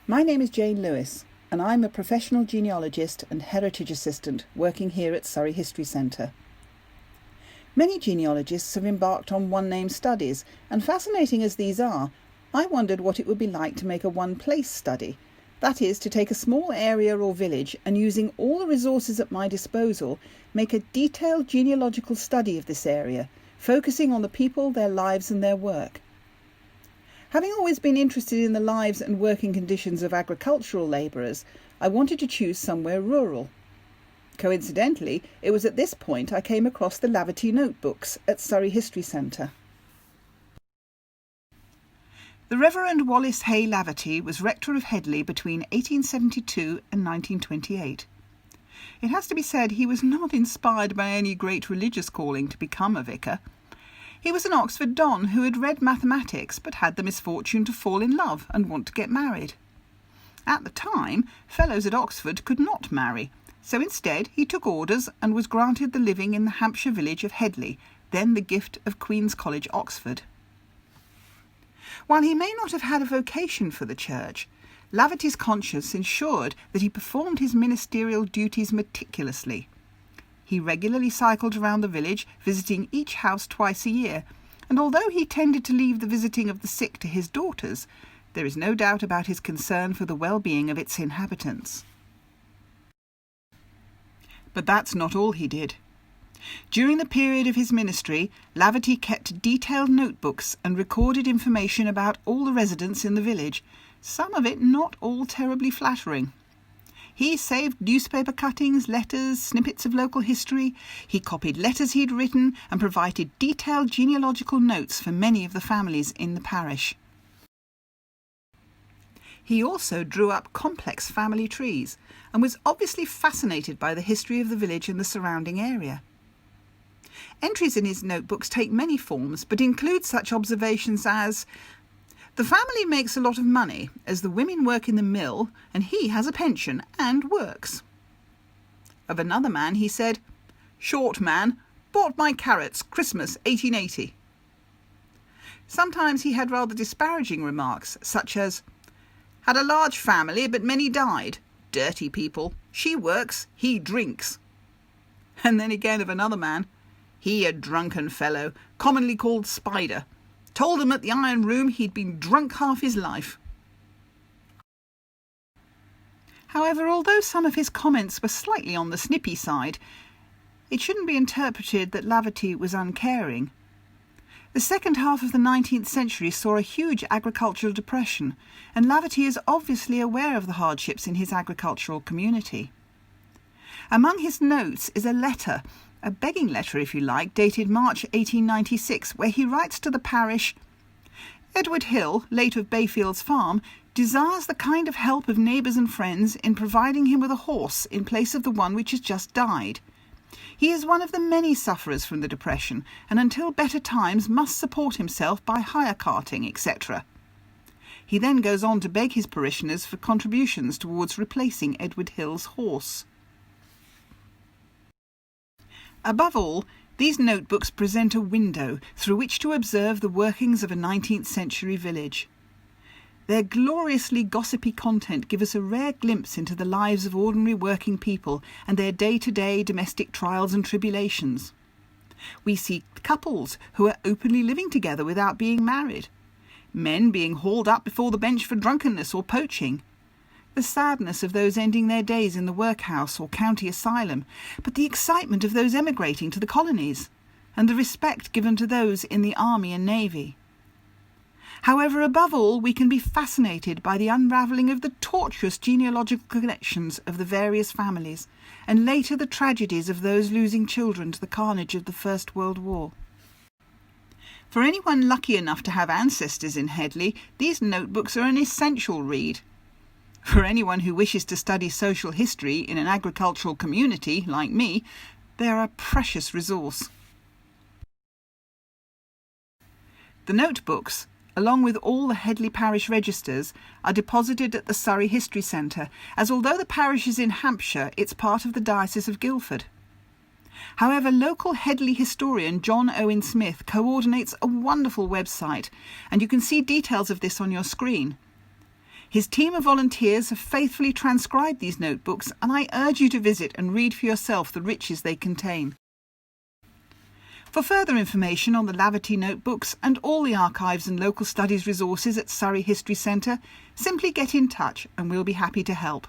My name is Jane Lewis, and I'm a professional genealogist and heritage assistant working here at Surrey History Centre. Many genealogists have embarked on one-name studies, and fascinating as these are, I wondered what it would be like to make a one-place study. That is, to take a small area or village and, using all the resources at my disposal, make a detailed genealogical study of this area, focusing on the people, their lives and their work. Having always been interested in the lives and working conditions of agricultural labourers, I wanted to choose somewhere rural. Coincidentally, it was at this point I came across the Laverty notebooks at Surrey History Centre. The Reverend Wallis Hay Laverty was rector of Headley between 1872 and 1928. It has to be said he was not inspired by any great religious calling to become a vicar. He was an Oxford don who had read mathematics but had the misfortune to fall in love and want to get married. At the time, fellows at Oxford could not marry, so instead he took orders and was granted the living in the Hampshire village of Headley, then the gift of Queen's College, Oxford. While he may not have had a vocation for the church, Laverty's conscience ensured that he performed his ministerial duties meticulously. He regularly cycled around the village, visiting each house twice a year, and although he tended to leave the visiting of the sick to his daughters, there is no doubt about his concern for the well-being of its inhabitants. But that's not all he did. During the period of his ministry, Laverty kept detailed notebooks and recorded information about all the residents in the village, some of it not all terribly flattering. He saved newspaper cuttings, letters, snippets of local history. He copied letters he'd written and provided detailed genealogical notes for many of the families in the parish. He also drew up complex family trees and was obviously fascinated by the history of the village and the surrounding area. Entries in his notebooks take many forms, but include such observations as: "The family makes a lot of money, as the women work in the mill, and he has a pension and works." Of another man he said, "Short man, bought my carrots, Christmas 1880. Sometimes he had rather disparaging remarks, such as, "Had a large family, but many died. Dirty people. She works, he drinks." And then again of another man, "He a drunken fellow, commonly called Spider. Told him at the Iron Room he'd been drunk half his life." However, although some of his comments were slightly on the snippy side, it shouldn't be interpreted that Laverty was uncaring. The second half of the 19th century saw a huge agricultural depression, and Laverty is obviously aware of the hardships in his agricultural community. Among his notes is a letter, a begging letter if you like, dated March 1896, where he writes to the parish, "Edward Hill, late of Bayfields Farm, desires the kind of help of neighbours and friends in providing him with a horse in place of the one which has just died. He is one of the many sufferers from the depression, and until better times must support himself by hire carting, etc." He then goes on to beg his parishioners for contributions towards replacing Edward Hill's horse. Above all, these notebooks present a window through which to observe the workings of a 19th century village. Their gloriously gossipy content give us a rare glimpse into the lives of ordinary working people and their day-to-day domestic trials and tribulations. We see couples who are openly living together without being married, men being hauled up before the bench for drunkenness or poaching, the sadness of those ending their days in the workhouse or county asylum, but the excitement of those emigrating to the colonies, and the respect given to those in the army and navy. However, above all, we can be fascinated by the unravelling of the tortuous genealogical connections of the various families, and later the tragedies of those losing children to the carnage of the First World War. For anyone lucky enough to have ancestors in Headley, these notebooks are an essential read. For anyone who wishes to study social history in an agricultural community, like me, they are a precious resource. The notebooks, along with all the Headley parish registers, are deposited at the Surrey History Centre, as although the parish is in Hampshire, it's part of the Diocese of Guildford. However, local Headley historian John Owen Smith coordinates a wonderful website, and you can see details of this on your screen. His team of volunteers have faithfully transcribed these notebooks, and I urge you to visit and read for yourself the riches they contain. For further information on the Laverty notebooks and all the archives and local studies resources at Surrey History Centre, simply get in touch and we'll be happy to help.